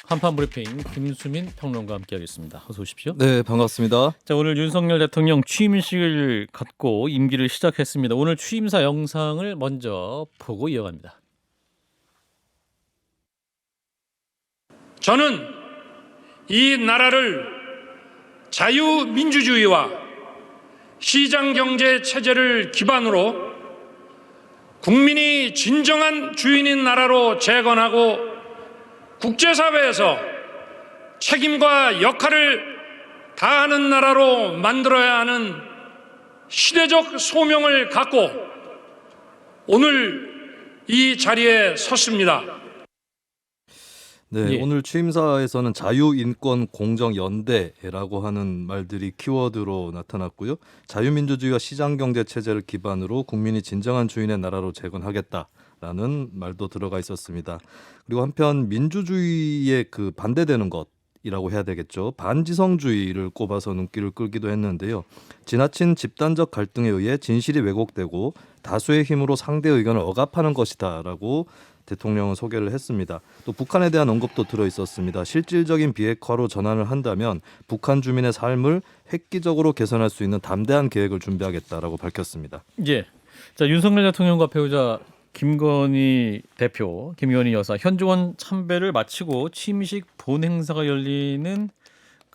한판 브리핑 김수민 평론가와 함께하겠습니다. 어서 오십시오. 네, 반갑습니다. 자, 오늘 윤석열 대통령 취임식을 갖고 임기를 시작했습니다. 오늘 취임사 영상을 먼저 보고 이어갑니다. 저는 이 나라를 자유민주주의와 시장경제 체제를 기반으로 국민이 진정한 주인인 나라로 재건하고 국제사회에서 책임과 역할을 다하는 나라로 만들어야 하는 시대적 소명을 갖고 오늘 이 자리에 섰습니다. 네, 예. 오늘 취임사에서는 자유인권공정연대라고 하는 말들이 키워드로 나타났고요. 자유민주주의와 시장경제 체제를 기반으로 국민이 진정한 주인의 나라로 재건하겠다라는 말도 들어가 있었습니다. 그리고 한편 민주주의에 반대되는 것이라고 해야 되겠죠. 반지성주의를 꼽아서 눈길을 끌기도 했는데요. 지나친 집단적 갈등에 의해 진실이 왜곡되고 다수의 힘으로 상대 의견을 억압하는 것이다라고 대통령은 소개를 했습니다. 또 북한에 대한 언급도 들어 있었습니다. 실질적인 비핵화로 전환을 한다면 북한 주민의 삶을 획기적으로 개선할 수 있는 담대한 계획을 준비하겠다라고 밝혔습니다. 예. 자, 윤석열 대통령과 배우자 김건희 대표, 김건희 여사 현종원 참배를 마치고 취임식 본행사가 열리는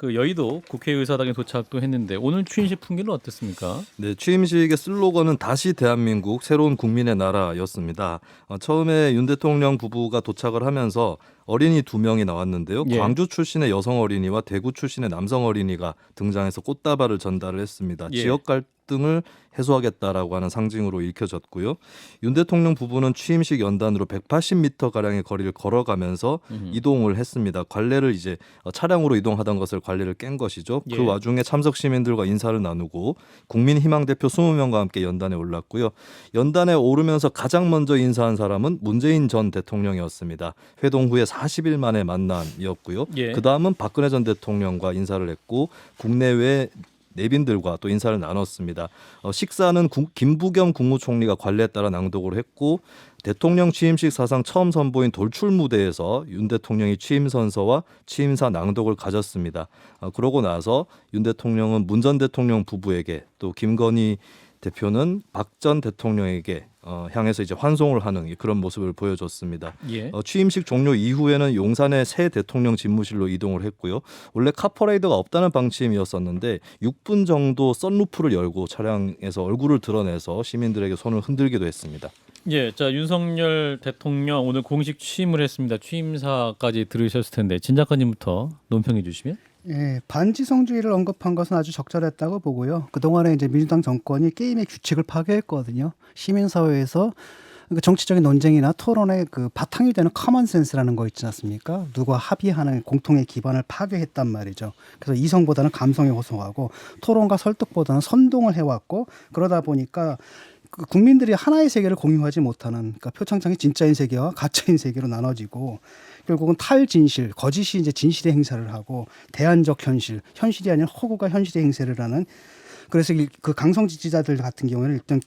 여의도 국회의사당에 도착도 했는데 오늘 취임식 풍기는 어땠습니까? 네, 취임식의 슬로건은 다시 대한민국 새로운 국민의 나라였습니다. 처음에 윤 대통령 부부가 도착을 하면서 어린이 2명이 나왔는데요. 예. 광주 출신의 여성 어린이와 대구 출신의 남성 어린이가 등장해서 꽃다발을 전달을 했습니다. 예. 지역 갈등을 해소하겠다라고 하는 상징으로 읽혀졌고요. 윤 대통령 부부는 취임식 연단으로 180m 가량의 거리를 걸어가면서 이동을 했습니다. 관례를 이제 차량으로 이동하던 것을 관례를 깬 것이죠. 예. 그 와중에 참석 시민들과 인사를 나누고 국민희망 대표 20명과 함께 연단에 올랐고요. 연단에 오르면서 가장 먼저 인사한 사람은 문재인 전 대통령이었습니다. 회동 후에 40일 만의 만남이었고요. 예. 그다음은 박근혜 전 대통령과 인사를 했고 국내외 내빈들과 또 인사를 나눴습니다. 식사는 김부겸 국무총리가 관례에 따라 낭독을 했고 대통령 취임식 사상 처음 선보인 돌출 무대에서 윤 대통령이 취임 선서와 취임사 낭독을 가졌습니다. 그러고 나서 윤 대통령은 문 전 대통령 부부에게 또 김건희 대표는 박 전 대통령에게 향해서 이제 환송을 하는 그런 모습을 보여줬습니다. 예. 취임식 종료 이후에는 용산의 새 대통령 집무실로 이동을 했고요. 원래 카퍼레이드가 없다는 방침이었었는데 6분 정도 썬루프를 열고 차량에서 얼굴을 드러내서 시민들에게 손을 흔들기도 했습니다. 예, 자, 윤석열 대통령 오늘 공식 취임을 했습니다. 취임사까지 들으셨을 텐데 진 작가님부터 논평해 주시면. 예, 반지성주의를 언급한 것은 아주 적절했다고 보고요. 그동안에 이제 민주당 정권이 게임의 규칙을 파괴했거든요. 시민사회에서 정치적인 논쟁이나 토론의 바탕이 되는 커먼센스라는 거 있지 않습니까? 누가 합의하는 공통의 기반을 파괴했단 말이죠. 그래서 이성보다는 감성에 호소하고 토론과 설득보다는 선동을 해왔고 그러다 보니까 국민들이 하나의 세계를 공유하지 못하는 표창장이 진짜인 세계와 가짜인 세계로 나눠지고 결국은 탈진실, 거짓이 이제 진실의 행사를 하고 대안적 현실, 현실이 아닌 허구가 현실의 행세를 하는 그래서 강성 지지자들 같은 경우에는 일단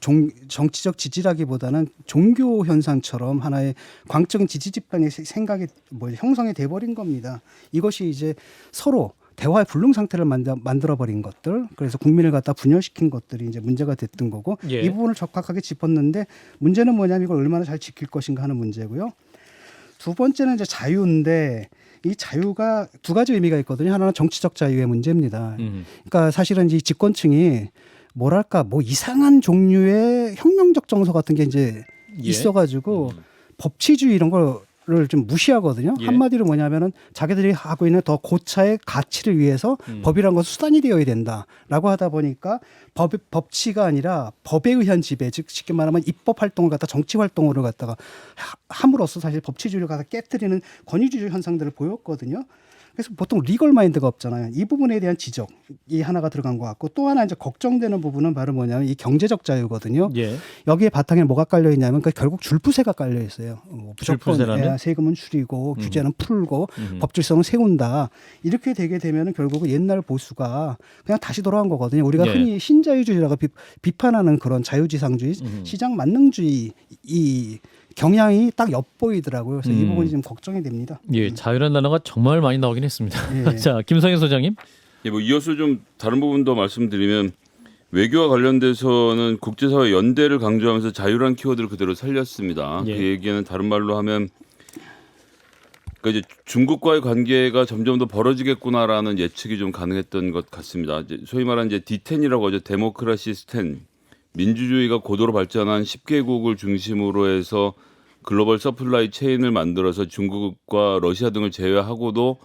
정치적 지지라기보다는 종교 현상처럼 하나의 광적인 지지 집단의 생각이 형성이 돼버린 겁니다. 이것이 이제 서로 대화의 불능 상태를 만들어버린 것들, 그래서 국민을 갖다 분열시킨 것들이 이제 문제가 됐던 거고 예. 이 부분을 적확하게 짚었는데 문제는 뭐냐면 이걸 얼마나 잘 지킬 것인가 하는 문제고요. 두 번째는 이제 자유인데 이 자유가 두 가지 의미가 있거든요. 하나는 정치적 자유의 문제입니다. 그러니까 사실은 이 집권층이 이상한 종류의 혁명적 정서 같은 게 이제 예. 있어가지고 법치주의 이런 거를 좀 무시하거든요. 예. 한마디로 뭐냐면은 자기들이 하고 있는 더 고차의 가치를 위해서 법이란 것은 수단이 되어야 된다라고 하다 보니까 법치가 아니라 법에 의한 지배, 즉 쉽게 말하면 입법 활동을 갖다 정치 활동으로 갖다가 함으로써 사실 법치주의를 갖다 깨뜨리는 권위주의 현상들을 보였거든요. 그래서 보통 리걸 마인드가 없잖아요. 이 부분에 대한 지적이 하나가 들어간 것 같고 또 하나 이제 걱정되는 부분은 바로 뭐냐면 이 경제적 자유거든요. 예. 여기에 바탕에 뭐가 깔려 있냐면 결국 줄부세가 깔려 있어요. 무조건 줄부세라면? 세금은 줄이고 규제는 풀고 법질성은 세운다. 이렇게 되게 되면 결국은 옛날 보수가 그냥 다시 돌아온 거거든요. 우리가 예. 흔히 신자유주의라고 비판하는 그런 자유지상주의, 시장 만능주의 이 경향이 딱 엿보이더라고요. 그래서 이 음. 부분이 좀 걱정이 됩니다. 예, 자유라는 단어가 정말 많이 나오긴 했습니다. 예. 자, 김성현 소장님. 예, 뭐 이어서 좀 다른 부분 더 말씀드리면 외교와 관련돼서는 국제사회 연대를 강조하면서 자유란 키워드를 그대로 살렸습니다. 예. 그 얘기는 다른 말로 하면 그러니까 이제 중국과의 관계가 점점 더 벌어지겠구나라는 예측이 좀 가능했던 것 같습니다. 이제 소위 말하는 이제 D10이라고 하죠. 데모크라시 스탠. 민주주의가 고도로 발전한 10개국을 중심으로 해서 글로벌 서플라이 체인을 만들어서 중국과 러시아 등을 제외하고도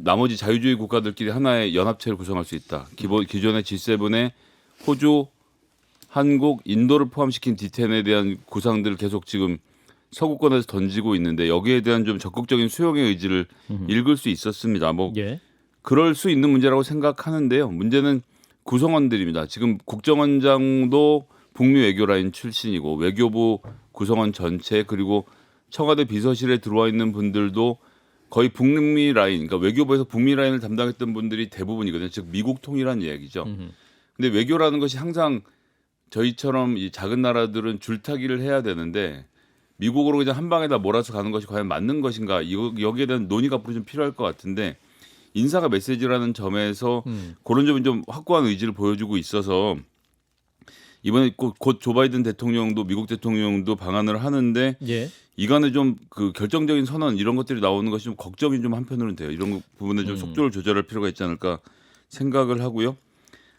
나머지 자유주의 국가들끼리 하나의 연합체를 구성할 수 있다. 기존의 G7에 호주, 한국, 인도를 포함시킨 D10에 대한 구상들을 계속 지금 서구권에서 던지고 있는데 여기에 대한 좀 적극적인 수용의 의지를 읽을 수 있었습니다. 뭐 예. 그럴 수 있는 문제라고 생각하는데요. 문제는 구성원들입니다. 지금 국정원장도 북미 외교라인 출신이고 외교부 구성원 전체 그리고 청와대 비서실에 들어와 있는 분들도 거의 북미 라인, 그러니까 외교부에서 북미 라인을 담당했던 분들이 대부분이거든요. 즉 미국 통일한 이야기죠. 근데 외교라는 것이 항상 저희처럼 이 작은 나라들은 줄타기를 해야 되는데 미국으로 그냥 한 방에다 몰아서 가는 것이 과연 맞는 것인가 여기에 대한 논의가 앞으로 좀 필요할 것 같은데 인사가 메시지라는 점에서 그런 점은 좀 확고한 의지를 보여주고 있어서 이번에 곧 조 바이든 대통령도 미국 대통령도 방한을 하는데 예. 이간에 좀 그 결정적인 선언 이런 것들이 나오는 것이 좀 걱정이 좀 한편으로는 돼요. 이런 부분에 좀 속도를 조절할 필요가 있지 않을까 생각을 하고요.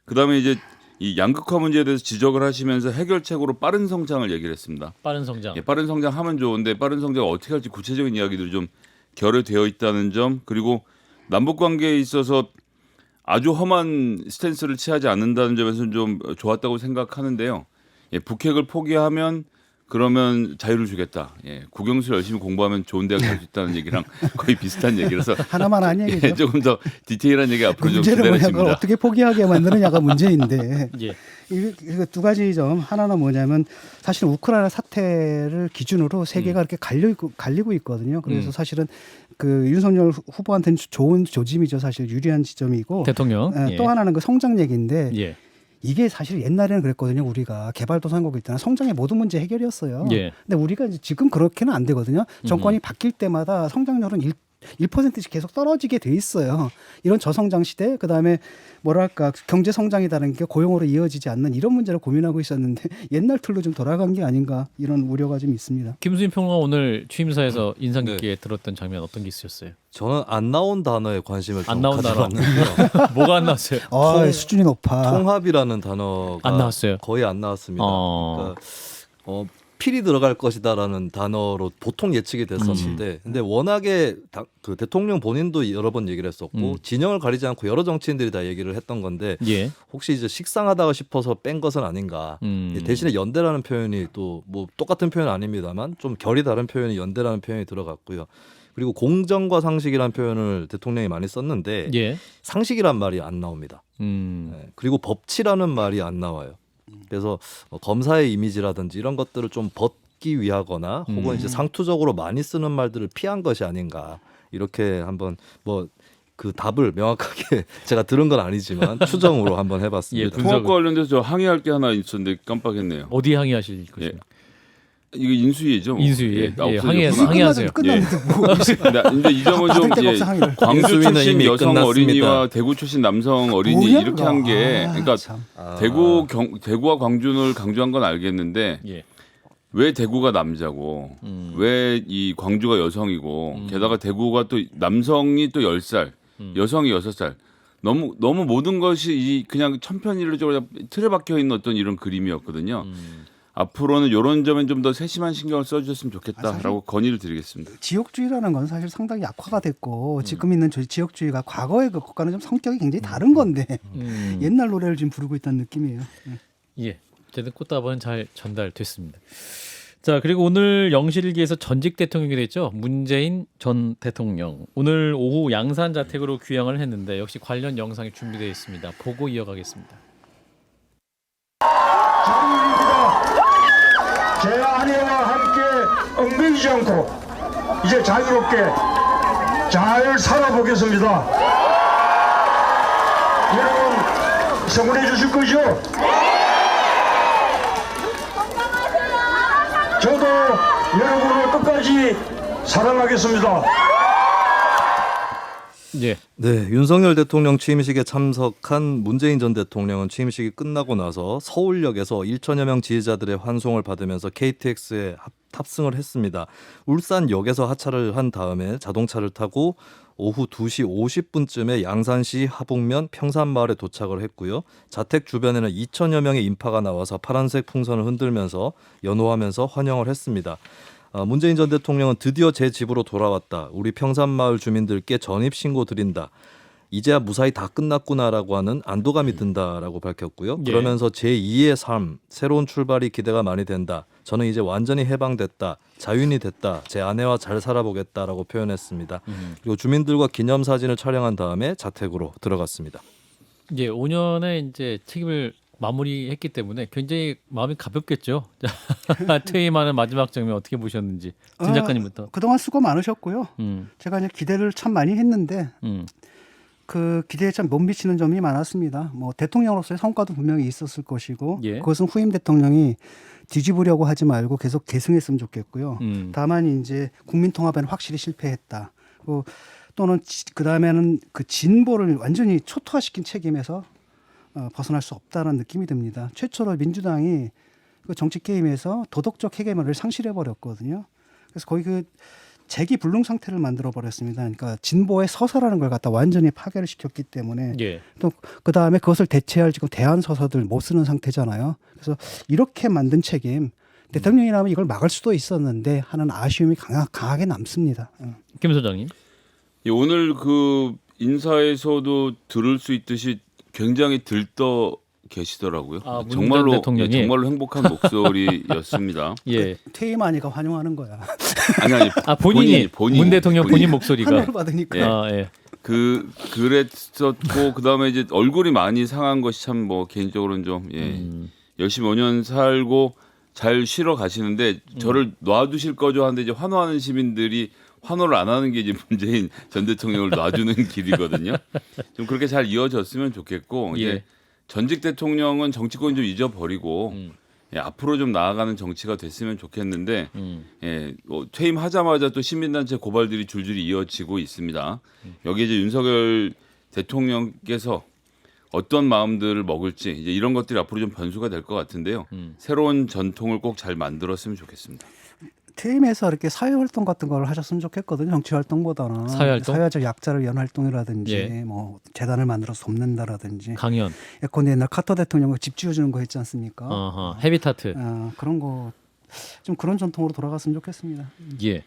그다음에 이제 이 양극화 문제에 대해서 지적을 하시면서 해결책으로 빠른 성장을 얘기를 했습니다. 빠른 성장. 예, 빠른 성장하면 좋은데 빠른 성장 어떻게 할지 구체적인 이야기들이 좀 결여되어 있다는 점 그리고 남북 관계에 있어서 아주 험한 스탠스를 취하지 않는다는 점에서는 좀 좋았다고 생각하는데요. 예, 북핵을 포기하면 그러면 자유를 주겠다. 예, 국영수 열심히 공부하면 좋은 대학 갈 수 있다는 얘기랑 거의 비슷한 얘기라서 하나만 한 얘기죠. 예, 조금 더 디테일한 얘기 그 앞으로 좀 문제는 뭐냐, 그걸 기다려집니다. 어떻게 포기하게 만드느냐가 문제인데 예. 이거 두 가지 점. 하나는 뭐냐면 사실 우크라이나 사태를 기준으로 세계가 이렇게 갈리고 있거든요. 그래서 사실은 그 윤석열 후보한테는 좋은 조짐이죠. 사실 유리한 지점이고 대통령. 예, 예. 또 하나는 그 성장 얘기인데 예. 이게 사실 옛날에는 그랬거든요. 우리가 개발도상국일 때는 성장의 모든 문제 해결이었어요. 예. 근데 우리가 이제 지금 그렇게는 안 되거든요. 정권이 바뀔 때마다 성장률은 1%씩 계속 떨어지게 돼 있어요. 이런 저성장 시대, 그다음에 뭐랄까 경제 성장이라는 게 고용으로 이어지지 않는 이런 문제를 고민하고 있었는데 옛날 틀로 좀 돌아간 게 아닌가 이런 우려가 좀 있습니다. 김수인 평론가 오늘 취임사에서 인상 깊게 들었던 장면 어떤 게 있으셨어요? 저는 안 나온 단어에 관심을 안 좀 나온 단어. 가져봤는데요. 뭐가 안 나왔어요? 수준이 높아. 통합이라는 단어가 안 나왔어요? 거의 안 나왔습니다. 어. 그러니까 필이 들어갈 것이다라는 단어로 보통 예측이 됐었는데, 근데 워낙에 그 대통령 본인도 여러 번 얘기를 했었고 진영을 가리지 않고 여러 정치인들이 다 얘기를 했던 건데 예. 혹시 이제 식상하다가 싶어서 뺀 것은 아닌가. 대신에 연대라는 표현이 또 뭐 똑같은 표현은 아닙니다만 좀 결이 다른 표현이 연대라는 표현이 들어갔고요. 그리고 공정과 상식이라는 표현을 대통령이 많이 썼는데 예. 상식이란 말이 안 나옵니다. 네. 그리고 법치라는 말이 안 나와요. 그래서 검사의 이미지라든지 이런 것들을 좀 벗기 위하거나 혹은 이제 상투적으로 많이 쓰는 말들을 피한 것이 아닌가 이렇게 한번 뭐 그 답을 명확하게 제가 들은 건 아니지만 추정으로 한번 해봤습니다. 예, 통합과 관련돼서 저 항의할 게 하나 있었는데 깜빡했네요. 어디 항의하실 것입니까? 이거 인수위죠. 인수위. 나 예, 없어졌구나. 항의하세요. 끝났는데 뭐 근데 이 점은 좀 받을 데가 예, 없어, 항의를. 광주 인수위는 출신 이미 여성 끝났습니다. 어린이와 대구 출신 남성 어린이 뭐야, 이렇게 그거. 한 게 그러니까 참. 대구와 광주를 강조한 건 알겠는데 예. 왜 대구가 남자고 왜 이 광주가 여성이고 게다가 대구가 또 남성이 또 10살 여성이 6살 너무 모든 것이 이 그냥 천편일률적으로 틀에 박혀 있는 어떤 이런 그림이었거든요. 앞으로는 이런 점엔 좀 더 세심한 신경을 써주셨으면 좋겠다라고 건의를 드리겠습니다. 지역주의라는 건 사실 상당히 약화가 됐고 지금 있는 지역주의가 과거의 그 국가는 좀 성격이 굉장히 다른 건데 옛날 노래를 지금 부르고 있다는 느낌이에요. 예. 어쨌든 꽃다발은 잘 전달됐습니다. 자, 그리고 오늘 영실기에서 전직 대통령이 됐죠. 문재인 전 대통령. 오늘 오후 양산 자택으로 귀향을 했는데 역시 관련 영상이 준비되어 있습니다. 보고 이어가겠습니다. 제 아내와 함께 얽매이지 않고 이제 자유롭게 잘 살아보겠습니다. 여러분 성원해 주실 거죠? 저도 여러분을 끝까지 사랑하겠습니다. 예. 네, 윤석열 대통령 취임식에 참석한 문재인 전 대통령은 취임식이 끝나고 나서 서울역에서 1천여 명 지지자들의 환송을 받으면서 KTX에 탑승을 했습니다. 울산역에서 하차를 한 다음에 자동차를 타고 오후 2시 50분쯤에 양산시 하북면 평산마을에 도착을 했고요. 자택 주변에는 2천여 명의 인파가 나와서 파란색 풍선을 흔들면서 연호하면서 환영을 했습니다. 문재인 전 대통령은 드디어 제 집으로 돌아왔다. 우리 평산마을 주민들께 전입신고 드린다. 이제야 무사히 다 끝났구나라고 하는 안도감이 든다라고 밝혔고요. 예. 그러면서 제2의 삶, 새로운 출발이 기대가 많이 된다. 저는 이제 완전히 해방됐다. 자유인이 됐다. 제 아내와 잘 살아보겠다라고 표현했습니다. 그리고 주민들과 기념사진을 촬영한 다음에 자택으로 들어갔습니다. 이제 5년의 이제 책임을 마무리했기 때문에 굉장히 마음이 가볍겠죠. 퇴임하는 마지막 장면 어떻게 보셨는지 진 작가님부터. 그동안 수고 많으셨고요. 제가 이제 기대를 참 많이 했는데 그 기대에 참 못 미치는 점이 많았습니다. 뭐 대통령으로서의 성과도 분명히 있었을 것이고 예. 그것은 후임 대통령이 뒤집으려고 하지 말고 계속 계승했으면 좋겠고요. 다만 이제 국민 통합에는 확실히 실패했다. 또는 그 다음에는 그 진보를 완전히 초토화시킨 책임에서 벗어날 수 없다는 느낌이 듭니다. 최초로 민주당이 그 정치 게임에서 도덕적 해결을 상실해 버렸거든요. 그래서 거의 그 재기불능 상태를 만들어 버렸습니다. 그러니까 진보의 서사라는 걸 갖다 완전히 파괴를 시켰기 때문에 예. 또 그 다음에 그것을 대체할 지금 대안 서사들 못 쓰는 상태잖아요. 그래서 이렇게 만든 책임 대통령이라면 이걸 막을 수도 있었는데 하는 아쉬움이 강하게 남습니다. 김 소장님. 예, 오늘 그 인사에서도 들을 수 있듯이 굉장히 들떠 계시더라고요. 아, 문 정말로 전 대통령이? 정말로 행복한 목소리였습니다. 예. 퇴임하니까 환영하는 거야. 아니 아 본인이 문 대통령 본인 목소리가. 환영을 받으니까. 예. 아 예. 그랬었고 그다음에 이제 얼굴이 많이 상한 것이 참 뭐 개인적으로는 좀 열심히 5년 살고 잘 쉬러 가시는데 저를 놔두실 거죠 하는데 이제 환호하는 시민들이 환호를 안 하는 게 이제 문재인 전 대통령을 놔주는 길이거든요. 좀 그렇게 잘 이어졌으면 좋겠고 예. 이제 전직 대통령은 정치권 좀 잊어버리고 예, 앞으로 좀 나아가는 정치가 됐으면 좋겠는데 예, 퇴임하자마자 또 시민단체 고발들이 줄줄이 이어지고 있습니다. 여기 이제 윤석열 대통령께서 어떤 마음들을 먹을지 이제 이런 것들이 앞으로 좀 변수가 될 것 같은데요. 새로운 전통을 꼭 잘 만들었으면 좋겠습니다. 퇴임해서 이렇게 사회활동 같은 걸 하셨으면 좋겠거든요. 정치활동보다는 사회활동? 사회적 약자를 위한 활동이라든지 예. 뭐 재단을 만들어서 돕는다라든지 강연. 예컨대 옛날 카터 대통령 집 지어주는 거 했지 않습니까? 어허. 헤비타트. 그런 거 좀 그런 전통으로 돌아갔으면 좋겠습니다. 예.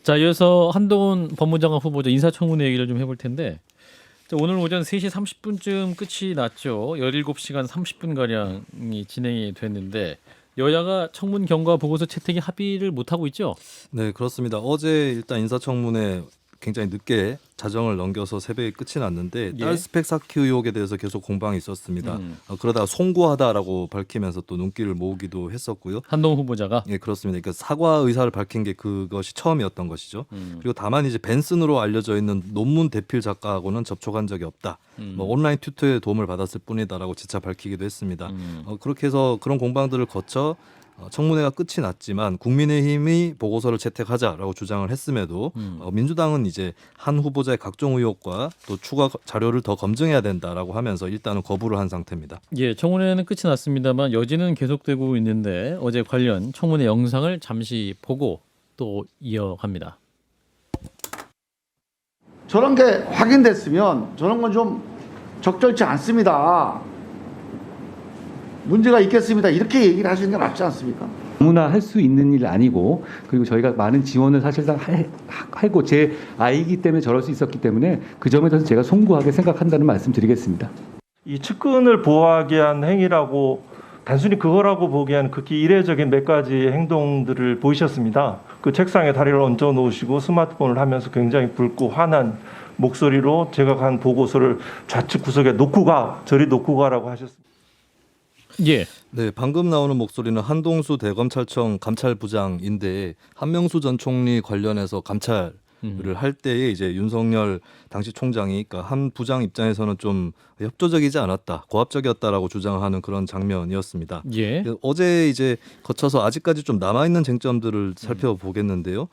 자, 이어서 한동훈 법무장관 후보자 인사청문회 얘기를 좀 해볼 텐데 자, 오늘 오전 3시 30분쯤 끝이 났죠. 17시간 30분 가량이 진행이 됐는데 여야가 청문 경과 보고서 채택에 합의를 못 하고 있죠. 네, 그렇습니다. 어제 일단 인사청문회 굉장히 늦게 자정을 넘겨서 새벽에 끝이 났는데 예. 딸 스펙 쌓기 의혹에 대해서 계속 공방이 있었습니다. 그러다가 송구하다라고 밝히면서 또 눈길을 모으기도 했었고요. 한동훈 후보자가. 예, 그렇습니다. 그러니까 사과 의사를 밝힌 게 그것이 처음이었던 것이죠. 그리고 다만 이제 벤슨으로 알려져 있는 논문 대필 작가하고는 접촉한 적이 없다. 뭐 온라인 튜터의 도움을 받았을 뿐이다라고 재차 밝히기도 했습니다. 그렇게 해서 그런 공방들을 거쳐 청문회가 끝이 났지만 국민의힘이 보고서를 채택하자라고 주장을 했음에도 민주당은 이제 한 후보자의 각종 의혹과 또 추가 자료를 더 검증해야 된다라고 하면서 일단은 거부를 한 상태입니다. 예, 청문회는 끝이 났습니다만 여지는 계속되고 있는데 어제 관련 청문회 영상을 잠시 보고 또 이어갑니다. 저런 게 확인됐으면 저런 건 좀 적절치 않습니다. 문제가 있겠습니다. 이렇게 얘기를 하시는 게 맞지 않습니까? 아무나 할 수 있는 일 아니고 그리고 저희가 많은 지원을 사실상 하고 제 아이기 때문에 저럴 수 있었기 때문에 그 점에 대해서 제가 송구하게 생각한다는 말씀 드리겠습니다. 이 측근을 보호하기 위한 행위라고 단순히 그거라고 보기에는 극히 이례적인 몇 가지 행동들을 보이셨습니다. 그 책상에 다리를 얹어 놓으시고 스마트폰을 하면서 굉장히 붉고 화난 목소리로 제가 간 보고서를 좌측 구석에 놓고 가, 저리 놓고 가라고 하셨습니다. 예. 네, 방금 나오는 목소리는 한동수 대검찰청 감찰부장인데 한명수 전 총리 관련해서 감찰 할 때에 이제 윤석열 당시 총장이 그러니까 한 부장 입장에서는 좀 협조적이지 않았다, 고압적이었다라고 주장하는 그런 장면이었습니다. 예. 어제 이제 거쳐서 아직까지 좀 남아 있는 쟁점들을 살펴보겠는데요.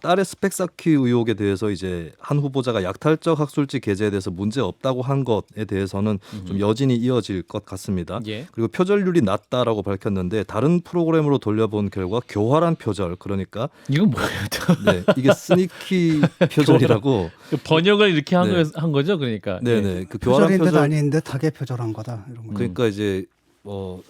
딸의 스펙 쌓기 의혹에 대해서 이제 한 후보자가 약탈적 학술지 게재에 대해서 문제 없다고 한 것에 대해서는 좀 여진이 이어질 것 같습니다. 예. 그리고 표절률이 낮다라고 밝혔는데 다른 프로그램으로 돌려본 결과 교활한 표절, 그러니까 이건 뭐예요? 네, 이게 스니키 표절이라고. 번역을 이렇게 한, 네. 한 거죠, 그러니까. 네네. 그 교활한 표절인데도 표절. 아닌데 닭의 표절한 거다. 이런 거. 그러니까 이제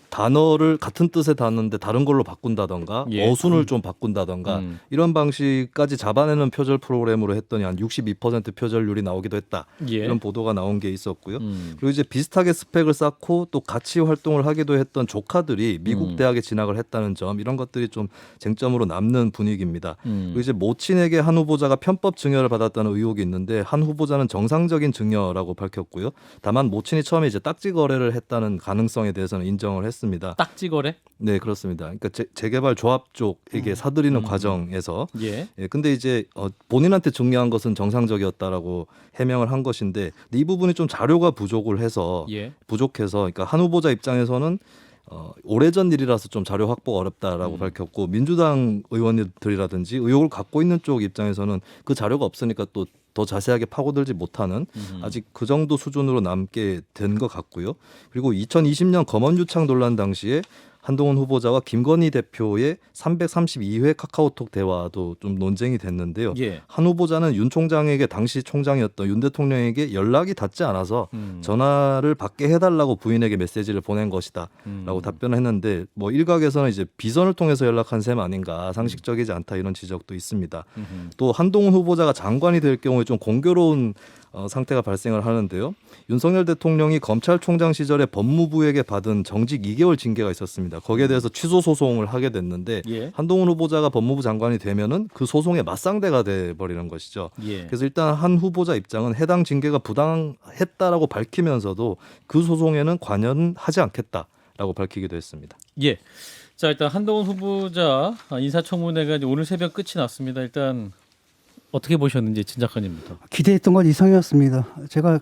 단어를 같은 뜻의 단어인데 다른 걸로 바꾼다던가 예. 어순을 좀 바꾼다던가 이런 방식까지 잡아내는 표절 프로그램으로 했더니 한 62% 표절률이 나오기도 했다. 예. 이런 보도가 나온 게 있었고요. 그리고 이제 비슷하게 스펙을 쌓고 또 같이 활동을 하기도 했던 조카들이 미국 대학에 진학을 했다는 점, 이런 것들이 좀 쟁점으로 남는 분위기입니다. 그리고 이제 모친에게 한 후보자가 편법 증여를 받았다는 의혹이 있는데 한 후보자는 정상적인 증여라고 밝혔고요. 다만 모친이 처음에 이제 딱지 거래를 했다는 가능성에 대해서는 인정을 했습니다. 딱지거래? 네, 그렇습니다. 그러니까 재개발 조합 쪽에게 사들이는 과정에서 근데 이제 본인한테 증여한 것은 정상적이었다라고 해명을 한 것인데 이 부분이 좀 자료가 부족해서 그러니까 한 후보자 입장에서는 오래전 일이라서 좀 자료 확보가 어렵다라고 밝혔고, 민주당 의원들이라든지 의혹을 갖고 있는 쪽 입장에서는 그 자료가 없으니까 또 더 자세하게 파고들지 못하는 아직 그 정도 수준으로 남게 된 것 같고요. 그리고 2020년 검언유착 논란 당시에 한동훈 후보자와 김건희 대표의 332회 카카오톡 대화도 좀 논쟁이 됐는데요. 한 후보자는 윤 총장에게, 당시 총장이었던 윤 대통령에게 연락이 닿지 않아서 전화를 받게 해달라고 부인에게 메시지를 보낸 것이다라고 답변을 했는데, 뭐 일각에서는 이제 비선을 통해서 연락한 셈 아닌가, 상식적이지 않다, 이런 지적도 있습니다. 또 한동훈 후보자가 장관이 될 경우에 좀 공교로운 상태가 발생을 하는데요. 윤석열 대통령이 검찰총장 시절에 법무부에게 받은 정직 2개월 징계가 있었습니다. 거기에 대해서 취소 소송을 하게 됐는데 한동훈 후보자가 법무부 장관이 되면은 그 소송의 맞상대가 돼 버리는 것이죠. 그래서 일단 한 후보자 입장은 해당 징계가 부당했다라고 밝히면서도 그 소송에는 관여하지 않겠다라고 밝히기도 했습니다. 예. 자, 일단 한동훈 후보자 인사청문회가 이제 오늘 새벽 끝이 났습니다. 일단 어떻게 보셨는지 진 작가님부터. 기대했던 건 이상이었습니다. 제가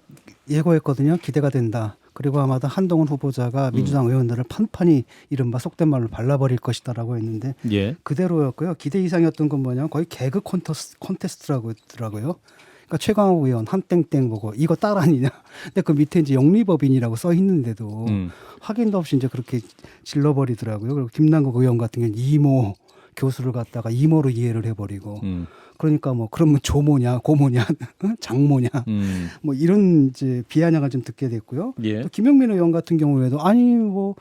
예고했거든요. 기대가 된다. 그리고 아마도 한동훈 후보자가 민주당 의원들을 판판히 이른바 속된 말로 발라버릴 것이다라고 했는데 그대로였고요. 기대 이상이었던 건 뭐냐면 거의 개그 콘테스트라고 했더라고요. 그러니까 최강욱 의원 한땡땡 보고 이거 딸 아니냐. 근데 그 밑에 이제 영리법인이라고 써 있는데도 확인도 없이 이제 그렇게 질러버리더라고요. 그리고 김남국 의원 같은 경우는 이모 교수를 갖다가 이모로 이해를 해버리고. 그러니까 뭐 그러면 조모냐 고모냐 장모냐 뭐 이런 이제 비아냥을 좀 듣게 됐고요. 또 김영민 의원 같은 경우에도 아니 뭐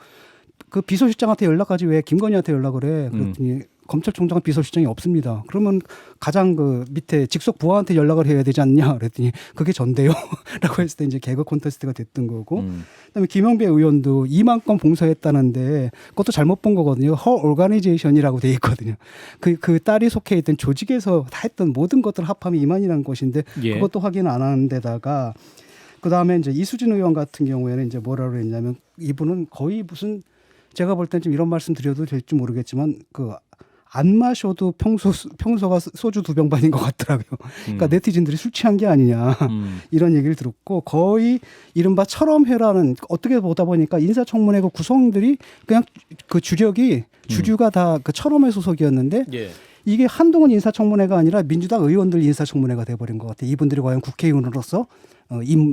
그 비서실장한테 연락하지 왜 김건희한테 연락을 해? 그랬더니 검찰총장 비서실장이 없습니다. 그러면 가장 그 밑에 직속 부하한테 연락을 해야 되지 않냐? 그랬더니 그게 전데요. 라고 했을 때 이제 개그 콘테스트가 됐던 거고. 그다음에 김영배 의원도 2만 건 봉사했다는데 그것도 잘못 본 거거든요. 허 오가니제이션이라고 돼 있거든요. 그 딸이 속해 있던 조직에서 다 했던 모든 것들을 합하면 2만이라는 것인데 그것도 확인 안 하는 데다가 그다음에 이제 이수진 의원 같은 경우에는 이제 뭐라고 했냐면 이분은 거의 무슨 제가 볼 땐 좀 이런 말씀 드려도 될지 모르겠지만 그 안 마셔도 평소가 소주 2병 반인 것 같더라고요. 그러니까 네티즌들이 술 취한 게 아니냐 이런 얘기를 들었고 거의 이른바 철험회라는 어떻게 보다 보니까 인사청문회 그 구성들이 그냥 그 주류가 다 그 철험회 소속이었는데 이게 한동훈 인사청문회가 아니라 민주당 의원들 인사청문회가 돼버린 것 같아요. 이분들이 과연 국회의원으로서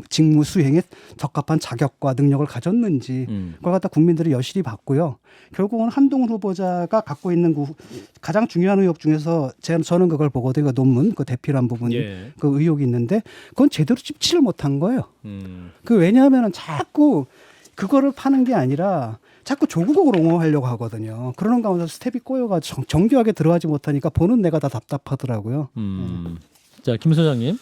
직무 수행에 적합한 자격과 능력을 가졌는지 그걸 갖다 국민들이 여실히 봤고요. 결국은 한동훈 후보자가 갖고 있는 가장 중요한 의혹 중에서 저는 그걸 보거든요. 그 논문 그 대필한 부분 그 의혹이 있는데 그건 제대로 찝지를 못한 거예요. 그 왜냐하면 자꾸 그거를 파는 게 아니라 자꾸 조국을 옹호하려고 하거든요. 그러는 가운데 스텝이 꼬여가지고 정교하게 들어가지 못하니까 보는 내가 다 답답하더라고요. 자, 김 소장님.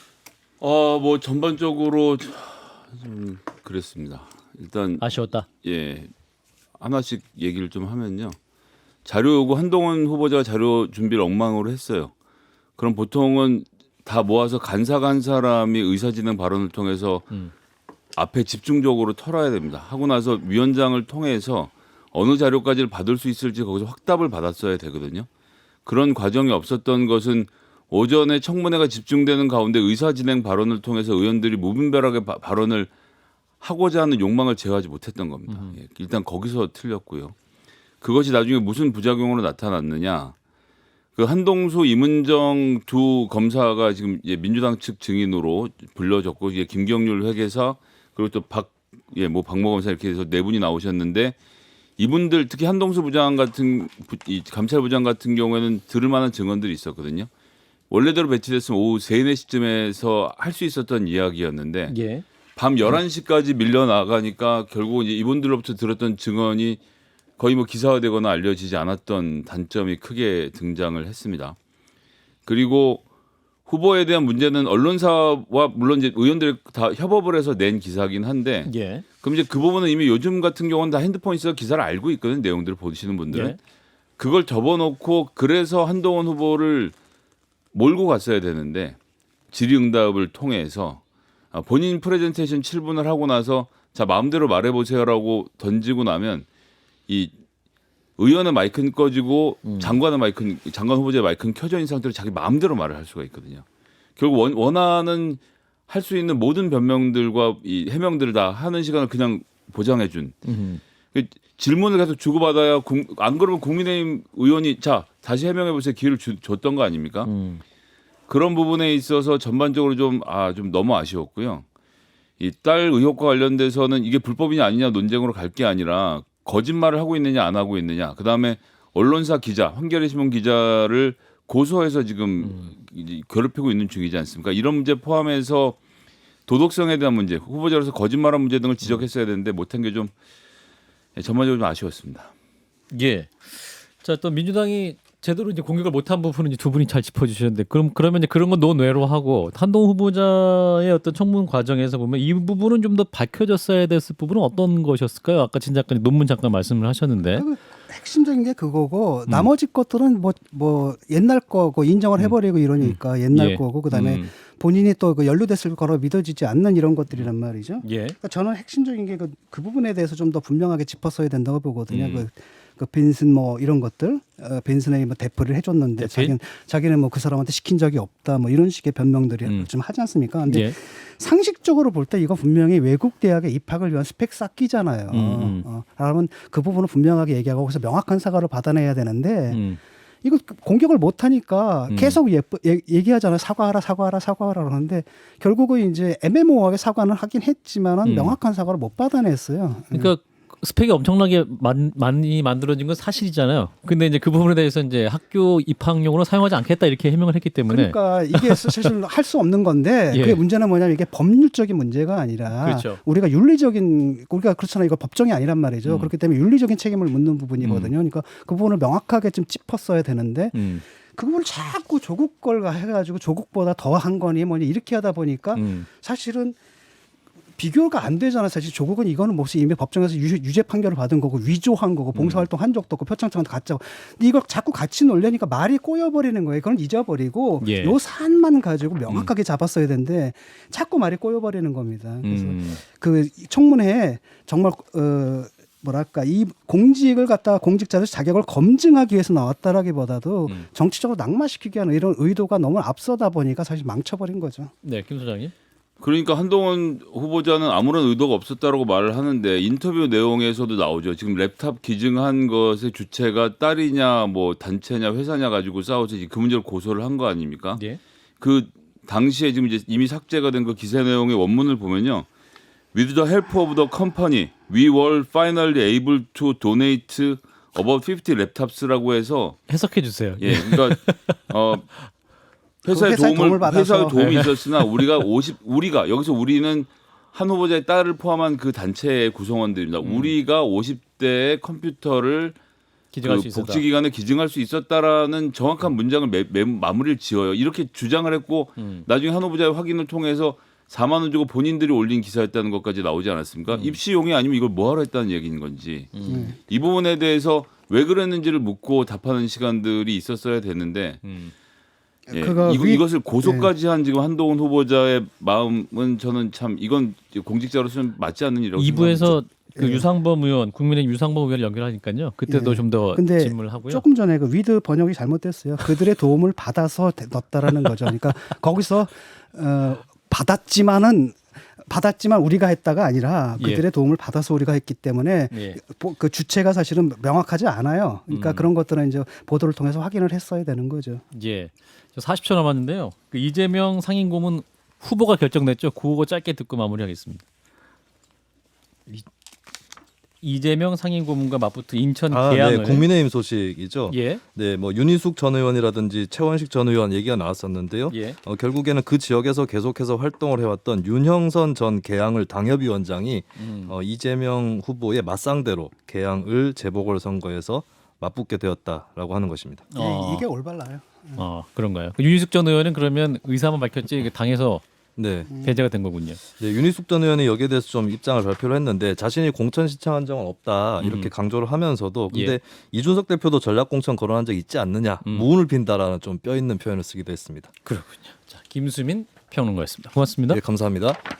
뭐 전반적으로 좀 그랬습니다. 일단 아쉬웠다. 하나씩 얘기를 좀 하면요. 자료 요구 한동훈 후보자가 자료 준비를 엉망으로 했어요. 그럼 보통은 다 모아서 간사간 사람이 의사진행 발언을 통해서 앞에 집중적으로 털어야 됩니다. 하고 나서 위원장을 통해서 어느 자료까지를 받을 수 있을지 거기서 확답을 받았어야 되거든요. 그런 과정이 없었던 것은 오전에 청문회가 집중되는 가운데 의사진행 발언을 통해서 의원들이 무분별하게 발언을 하고자 하는 욕망을 제어하지 못했던 겁니다. 예, 일단 거기서 틀렸고요. 그것이 나중에 무슨 부작용으로 나타났느냐. 그 한동수, 이문정 두 검사가 지금 이제 민주당 측 증인으로 불려졌고 이제 김경률 회계사 그리고 또 박모 검사 이렇게 해서 네 분이 나오셨는데 이분들 특히 한동수 부장 같은 이 감찰부장 같은 경우에는 들을 만한 증언들이 있었거든요. 원래대로 배치됐으면 오후 3, 4시쯤에서 할 수 있었던 이야기였는데 예. 밤 11시까지 밀려나가니까 결국 이제 이분들로부터 들었던 증언이 거의 뭐 기사화되거나 알려지지 않았던 단점이 크게 등장을 했습니다. 그리고 후보에 대한 문제는 언론사와 물론 이제 의원들이 다 협업을 해서 낸 기사긴 한데 예. 그럼 이제 그 부분은 이미 요즘 같은 경우는 다 핸드폰이 있어서 기사를 알고 있거든요. 내용들을 보시는 분들은. 예. 그걸 접어놓고 그래서 한동훈 후보를 몰고 갔어야 되는데 질의응답을 통해서 본인 프레젠테이션 7분을 하고 나서 자 마음대로 말해보세요라고 던지고 나면 이 의원의 마이크는 꺼지고 장관 후보자의 마이크는 켜져 있는 상태로 자기 마음대로 말을 할 수가 있거든요. 결국 원하는 할 수 있는 모든 변명들과 이 해명들을 다 하는 시간을 그냥 보장해준. 질문을 계속 주고받아야 안 그러면 국민의힘 의원이 자 다시 해명해보세요 기회를 줬던 거 아닙니까? 그런 부분에 있어서 전반적으로 좀 너무 아쉬웠고요. 이 딸 의혹과 관련돼서는 이게 불법이냐 아니냐 논쟁으로 갈 게 아니라 거짓말을 하고 있느냐 안 하고 있느냐. 그다음에 언론사 기자 한겨레 신문 기자를 고소해서 지금 괴롭히고 있는 중이지 않습니까? 이런 문제 포함해서 도덕성에 대한 문제, 후보자로서 거짓말한 문제 등을 지적했어야 되는데 못한 게 좀 전반적으로 좀 아쉬웠습니다. 예. 자, 또 민주당이 제대로 이제 공격을 못한 부분은 이제 두 분이 잘 짚어주셨는데 그러면 이제 그런 건 논외로 하고 한동훈 후보자의 어떤 청문 과정에서 보면 이 부분은 좀 더 밝혀졌어야 됐을 부분은 어떤 것이었을까요? 아까 진 작가님 논문 잠깐 말씀을 하셨는데 핵심적인 게 그거고 나머지 것들은 뭐 옛날 거고 인정을 해버리고 이러니까 옛날 예. 거고 그다음에 본인이 또 그 연루됐을 거로 믿어지지 않는 이런 것들이란 말이죠. 예. 그러니까 저는 핵심적인 게 그 부분에 대해서 좀 더 분명하게 짚었어야 된다고 보거든요. 그 벤슨 뭐 이런 것들, 벤슨에게 뭐 대표를 해줬는데 자기는 뭐 그 사람한테 시킨 적이 없다, 뭐 이런 식의 변명들이 좀 하지 않습니까? 근데 예. 상식적으로 볼 때 이거 분명히 외국 대학에 입학을 위한 스펙 쌓기잖아요. 그러면 그 부분을 분명하게 얘기하고 거기서 명확한 사과를 받아내야 되는데. 이거 공격을 못 하니까 계속 얘기하잖아요. 사과하라 그러는데 결국은 이제 애매모호하게 사과는 하긴 했지만은 명확한 사과를 못 받아냈어요. 그러니까 스펙이 엄청나게 많이 만들어진 건 사실이잖아요. 근데 이제 그 부분에 대해서 이제 학교 입학용으로 사용하지 않겠다 이렇게 해명을 했기 때문에 그러니까 이게 사실 할 수 없는 건데 예. 그게 문제는 뭐냐면 이게 법률적인 문제가 아니라 그렇죠. 우리가 우리가 그렇잖아요. 이거 법정이 아니란 말이죠. 그렇기 때문에 윤리적인 책임을 묻는 부분이거든요. 그러니까 그 부분을 명확하게 좀 짚었어야 되는데 그 부분을 자꾸 조국 걸 해가지고 조국보다 더 한 거니 뭐니 이렇게 하다 보니까 사실은 비교가 안 되잖아요. 사실 조국은 이거는 몹시 이미 법정에서 유죄 판결을 받은 거고 위조한 거고 봉사활동 한 적도 없고 표창장도 가짜고 근데 이걸 자꾸 같이 놀려니까 말이 꼬여버리는 거예요. 그건 잊어버리고 예. 요 사안만 가지고 명확하게 잡았어야 되는데 자꾸 말이 꼬여버리는 겁니다. 그래서 그 청문회에 정말 뭐랄까 이 공직을 갖다가 공직자들 자격을 검증하기 위해서 나왔다라기보다도 정치적으로 낙마시키기 위한 이런 의도가 너무 앞서다 보니까 사실 망쳐버린 거죠. 네, 김 소장님. 그러니까 한동훈 후보자는 아무런 의도가 없었다라고 말을 하는데 인터뷰 내용에서도 나오죠. 지금 랩탑 기증한 것의 주체가 딸이냐 뭐 단체냐 회사냐 가지고 싸워서 그 문제를 고소를 한 거 아닙니까? 예. 그 당시에 지금 이제 이미 삭제가 된 그 기사 내용의 원문을 보면요. With the help of the company, we were finally able to donate about 50 랩탑스라고 해서 해석해 주세요. 예, 그러니까 회사의 도움이 있었으나 우리가 여기서 우리는 한 후보자의 딸을 포함한 그 단체의 구성원들입니다. 우리가 50대의 컴퓨터를 기증할 그 수 있었다. 복지기관에 기증할 수 있었다라는 정확한 문장을 마무리를 지어요. 이렇게 주장을 했고 나중에 한 후보자의 확인을 통해서 4만 원 주고 본인들이 올린 기사였다는 것까지 나오지 않았습니까? 입시용이 아니면 이걸 뭐하러 했다는 얘기인 건지 이 부분에 대해서 왜 그랬는지를 묻고 답하는 시간들이 있었어야 됐는데 예. 그거 이것을 고소까지 한 지금 한동훈 후보자의 마음은 저는 참 이건 공직자로서는 맞지 않는 일이라고 2부에서 그 예. 유상범 의원, 국민의힘 유상범 의원을 연결하니까요. 그때도 예. 좀 더 근데 질문을 하고요. 조금 전에 그 위드 번역이 잘못됐어요. 그들의 도움을 받아서 넣었다라는 거죠. 그러니까 거기서 받았지만 우리가 했다가 아니라 그들의 도움을 받아서 우리가 했기 때문에 예. 그 주체가 사실은 명확하지 않아요. 그러니까 그런 것들은 이제 보도를 통해서 확인을 했어야 되는 거죠. 예. 저 40초 남았는데요. 그 이재명 상임고문 후보가 결정됐죠. 구호고 짧게 듣고 마무리하겠습니다. 이재명 상임고문과 맞붙은 인천 계양을 네, 국민의힘 소식이죠. 예. 네, 뭐 윤희숙 전 의원이라든지 최원식 전 의원 얘기가 나왔었는데요. 예. 결국에는 그 지역에서 계속해서 활동을 해왔던 윤형선 전 계양을 당협위원장이 이재명 후보의 맞상대로 계양을 재보궐선거에서 맞붙게 되었다라고 하는 것입니다. 이게 올바라요. 그런가요? 윤희숙 전 의원은 그러면 의사만 밝혔지 당에서 네. 배제가 된 거군요. 네, 윤희숙 전 의원이 여기에 대해서 좀 입장을 발표를 했는데 자신이 공천 신청한 적은 없다 이렇게 강조를 하면서도 근데 예. 이준석 대표도 전략 공천 거론한 적 있지 않느냐 무운을 빈다라는 좀 뼈 있는 표현을 쓰기도 했습니다. 그렇군요. 자, 김수민 평론가였습니다. 고맙습니다. 네, 감사합니다.